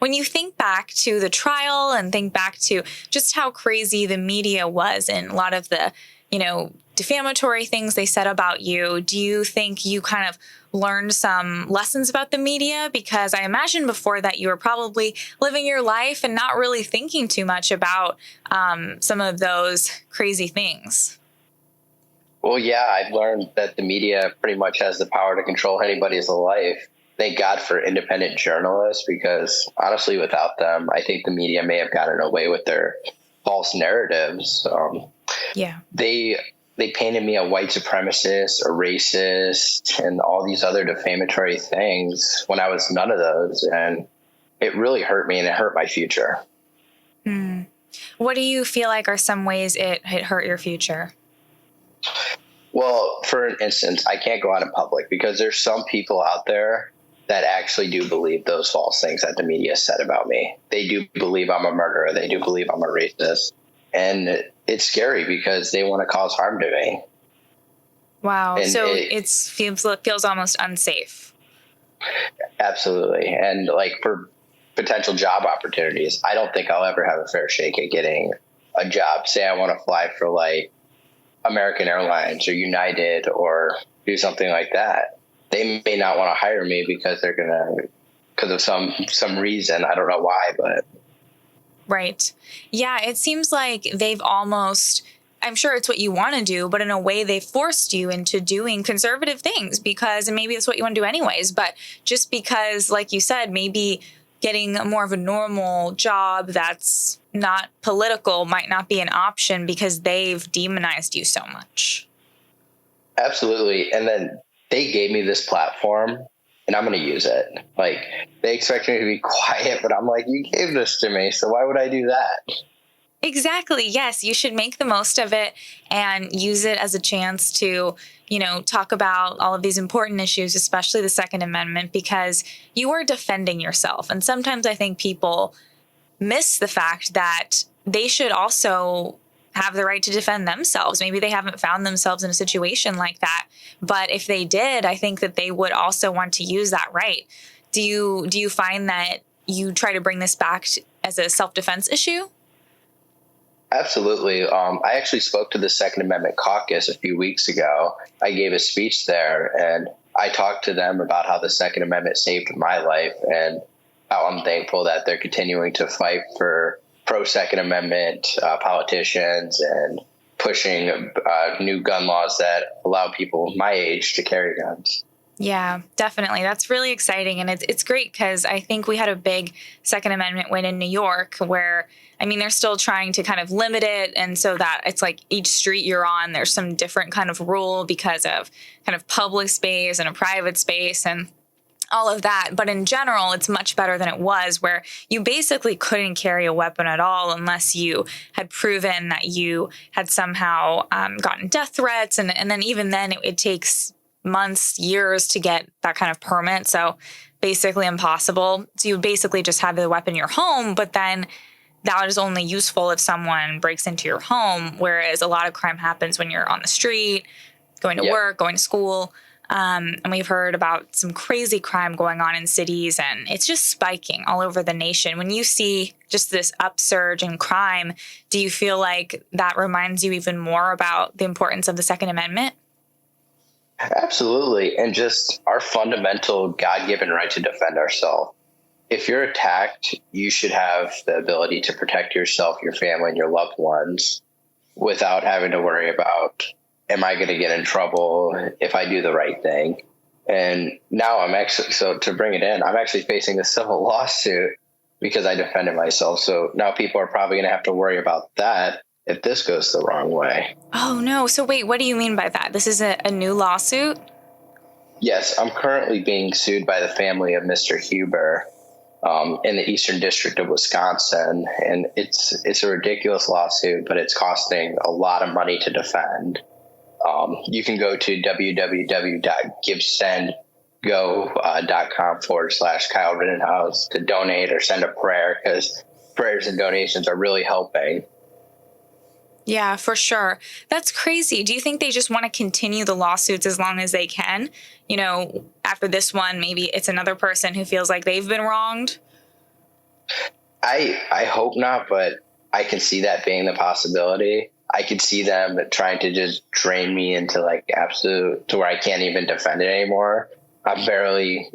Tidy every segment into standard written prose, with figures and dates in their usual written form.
when you think back to the trial and think back to just how crazy the media was and a lot of the, defamatory things they said about you, do you think you kind of learned some lessons about the media? Because I imagine before that you were probably living your life and not really thinking too much about some of those crazy things. Well, yeah, I've learned that the media pretty much has the power to control anybody's life. Thank God for independent journalists, because honestly, without them, I think the media may have gotten away with their false narratives. They painted me a white supremacist, a racist, and all these other defamatory things when I was none of those. And it really hurt me, and it hurt my future. What do you feel like are some ways it hurt your future? Well, for instance, I can't go out in public because there's some people out there that actually do believe those false things that the media said about me. They do believe I'm a murderer. They do believe I'm a racist. And it's scary because they want to cause harm to me. Wow. And so it feels almost unsafe. Absolutely. And like for potential job opportunities, I don't think I'll ever have a fair shake at getting a job. Say I want to fly for like American Airlines or United or do something like that. They may not want to hire me because of some reason. I don't know why, but. Right. Yeah, it seems like they've almost, I'm sure it's what you want to do, but in a way they forced you into doing conservative things because, and maybe it's what you want to do anyways, but just because, like you said, maybe getting more of a normal job that's not political might not be an option because they've demonized you so much. Absolutely. And then they gave me this platform and I'm going to use it. Like, they expect me to be quiet, but I'm like, you gave this to me, so why would I do that? Exactly. Yes, you should make the most of it and use it as a chance to, talk about all of these important issues, especially the Second Amendment, because you are defending yourself. And sometimes I think people miss the fact that they should also have the right to defend themselves. Maybe they haven't found themselves in a situation like that. But if they did, I think that they would also want to use that right. Do you find that you try to bring this back as a self-defense issue? Absolutely. I actually spoke to the Second Amendment caucus a few weeks ago. I gave a speech there, and I talked to them about how the Second Amendment saved my life and how I'm thankful that they're continuing to fight for pro-Second Amendment politicians and pushing new gun laws that allow people my age to carry guns. Yeah, definitely. That's really exciting. And it's great because I think we had a big Second Amendment win in New York where, they're still trying to kind of limit it. And so that it's like each street you're on, there's some different kind of rule because of kind of public space and a private space and all of that. But in general, it's much better than it was where you basically couldn't carry a weapon at all unless you had proven that you had somehow gotten death threats. And then even then it takes months, years to get that kind of permit. So basically impossible. So you basically just have the weapon in your home, but then that is only useful if someone breaks into your home. Whereas a lot of crime happens when you're on the street, going to work, going to school. And we've heard about some crazy crime going on in cities, and it's just spiking all over the nation. When you see just this upsurge in crime, do you feel like that reminds you even more about the importance of the Second Amendment? Absolutely. And just our fundamental God-given right to defend ourselves. If you're attacked, you should have the ability to protect yourself, your family, and your loved ones without having to worry about, am I going to get in trouble if I do the right thing? And now to bring it in, I'm actually facing a civil lawsuit because I defended myself. So now people are probably going to have to worry about that if this goes the wrong way. Oh, no. So wait, what do you mean by that? This is a new lawsuit? Yes, I'm currently being sued by the family of Mr. Hoover in the Eastern District of Wisconsin. And it's a ridiculous lawsuit, but it's costing a lot of money to defend. You can go to www.givesendgo.com/Kyle Rittenhouse to donate or send a prayer, because prayers and donations are really helping. Yeah, for sure. That's crazy. Do you think they just want to continue the lawsuits as long as they can? After this one, maybe it's another person who feels like they've been wronged. I hope not, but I can see that being the possibility. I could see them trying to just drain me into like absolute to where I can't even defend it anymore. I'm barely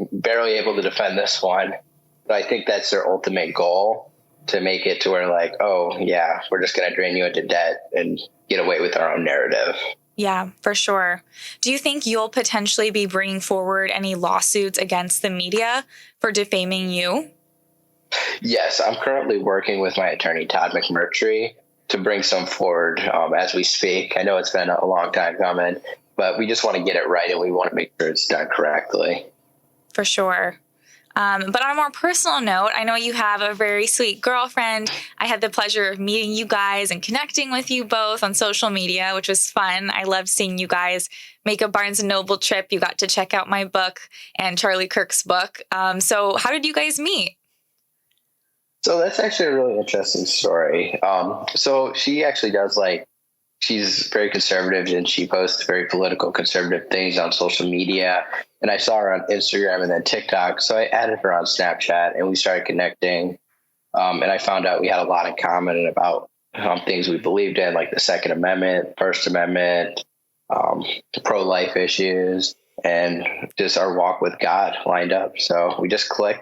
able to defend this one, but I think that's their ultimate goal, to make it to where like, oh yeah, we're just going to drain you into debt and get away with our own narrative. Yeah, for sure. Do you think you'll potentially be bringing forward any lawsuits against the media for defaming you? Yes, I'm currently working with my attorney, Todd McMurtry, to bring some forward as we speak. I know it's been a long time coming, but we just want to get it right and we want to make sure it's done correctly. For sure. But on a more personal note, I know you have a very sweet girlfriend. I had the pleasure of meeting you guys and connecting with you both on social media, which was fun. I loved seeing you guys make a Barnes & Noble trip. You got to check out my book and Charlie Kirk's book. So how did you guys meet? So that's actually a really interesting story. So she actually does she's very conservative and she posts very political conservative things on social media. And I saw her on Instagram and then TikTok. So I added her on Snapchat and we started connecting. And I found out we had a lot in common about things we believed in, like the Second Amendment, First Amendment, the pro-life issues, and just our walk with God lined up. So we just clicked.